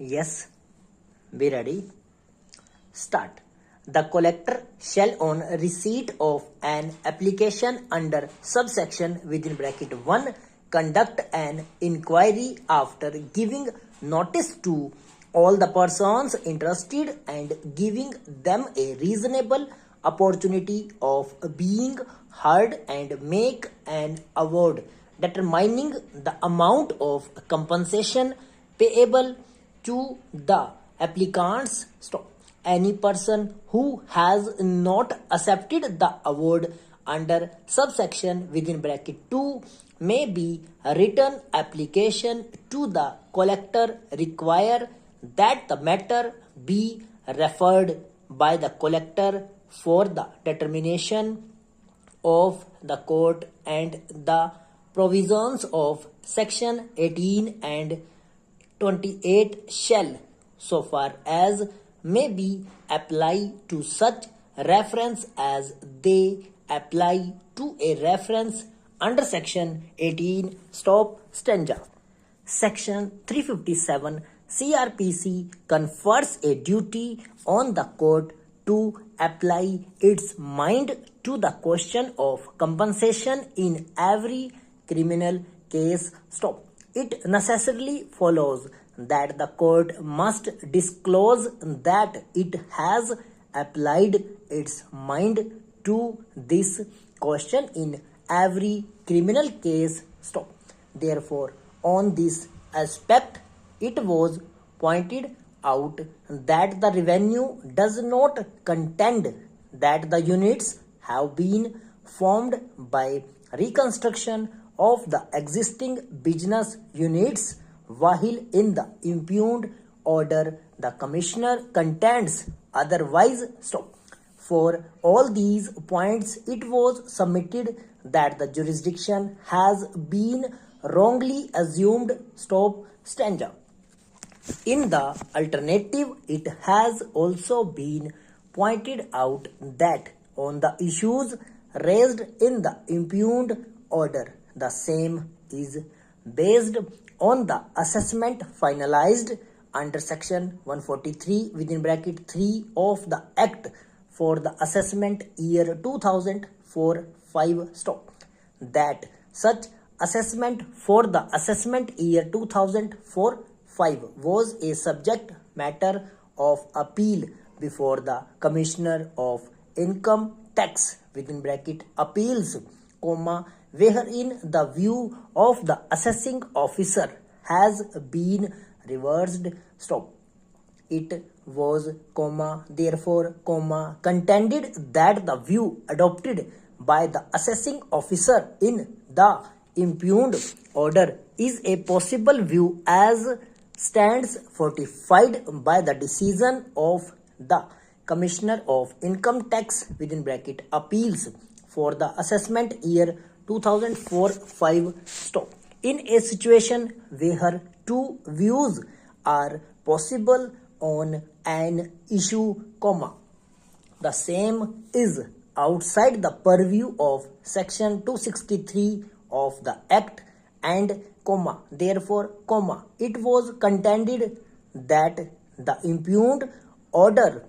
Yes, be ready. Start. The collector shall on receipt of an application under subsection within bracket 1 conduct an inquiry after giving notice to all the persons interested and giving them a reasonable opportunity of being heard and make an award determining the amount of compensation payable to the applicants. Stop. Any person who has not accepted the award under subsection within bracket 2 may be a written application to the collector require that the matter be referred by the collector for the determination of the court and the provisions of section 18 and 28 shall so far as may be apply to such reference as they apply to a reference under section 18 stop stanza. Section 357 CRPC confers a duty on the court to apply its mind to the question of compensation in every criminal case. Stop. It necessarily follows that the court must disclose that it has applied its mind to this question in every criminal case. Stop. Therefore, on this aspect, it was pointed out that the revenue does not contend that the units have been formed by reconstruction of the existing business units, while in the impugned order the commissioner contends otherwise. Stop. For all these points, it was submitted that the jurisdiction has been wrongly assumed. Stop stanza. In the alternative, it has also been pointed out that on the issues raised in the impugned order, the same is based on the assessment finalized under section 143 within bracket 3 of the Act for the assessment year 2004-5. Stop. That such assessment for the assessment year 2004-5 was a subject matter of appeal before the Commissioner of Income Tax within bracket appeals, wherein the view of the assessing officer has been reversed. Stop. It was, therefore, contended that the view adopted by the assessing officer in the impugned order is a possible view as stands fortified by the decision of the Commissioner of Income Tax within bracket appeals for the assessment year 2004-5. Stop. In a situation where two views are possible on an issue, the same is outside the purview of section 263 of the Act and, therefore, it was contended that the impugned order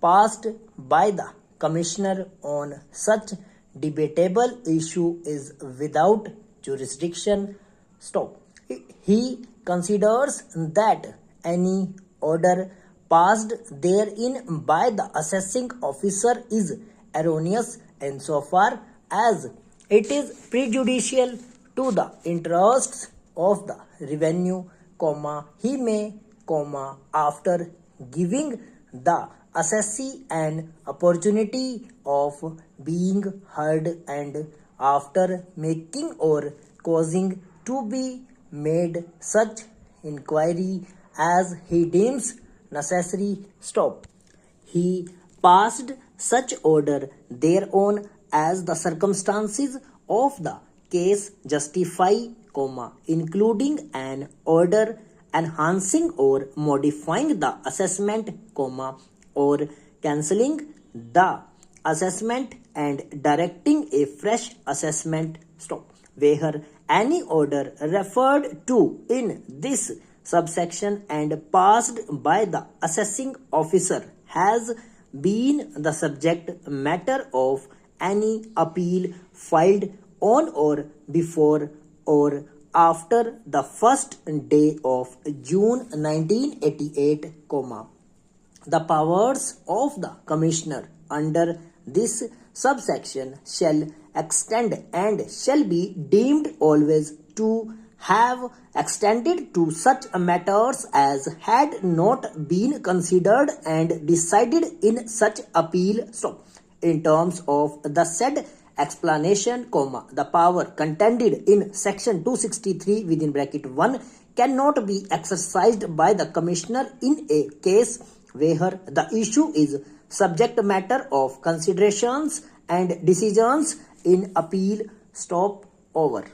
passed by the Commissioner on such debatable issue is without jurisdiction. Stop. He considers that any order passed therein by the assessing officer is erroneous insofar as it is prejudicial to the interests of the revenue, he may, after giving the assessee an opportunity of being heard and after making or causing to be made such inquiry as he deems necessary. Stop. He passed such order thereon as the circumstances of the case justify, including an order enhancing or modifying the assessment, or cancelling the assessment and directing a fresh assessment. Stop. Where any order referred to in this subsection and passed by the assessing officer has been the subject matter of any appeal filed on or before or after the first day of June 1988, the powers of the commissioner under this subsection shall extend and shall be deemed always to have extended to such matters as had not been considered and decided in such appeal. So, in terms of the said explanation, the power contained in section 263 within bracket 1 cannot be exercised by the commissioner in a case where the issue is subject matter of considerations and decisions in appeal. Stop over.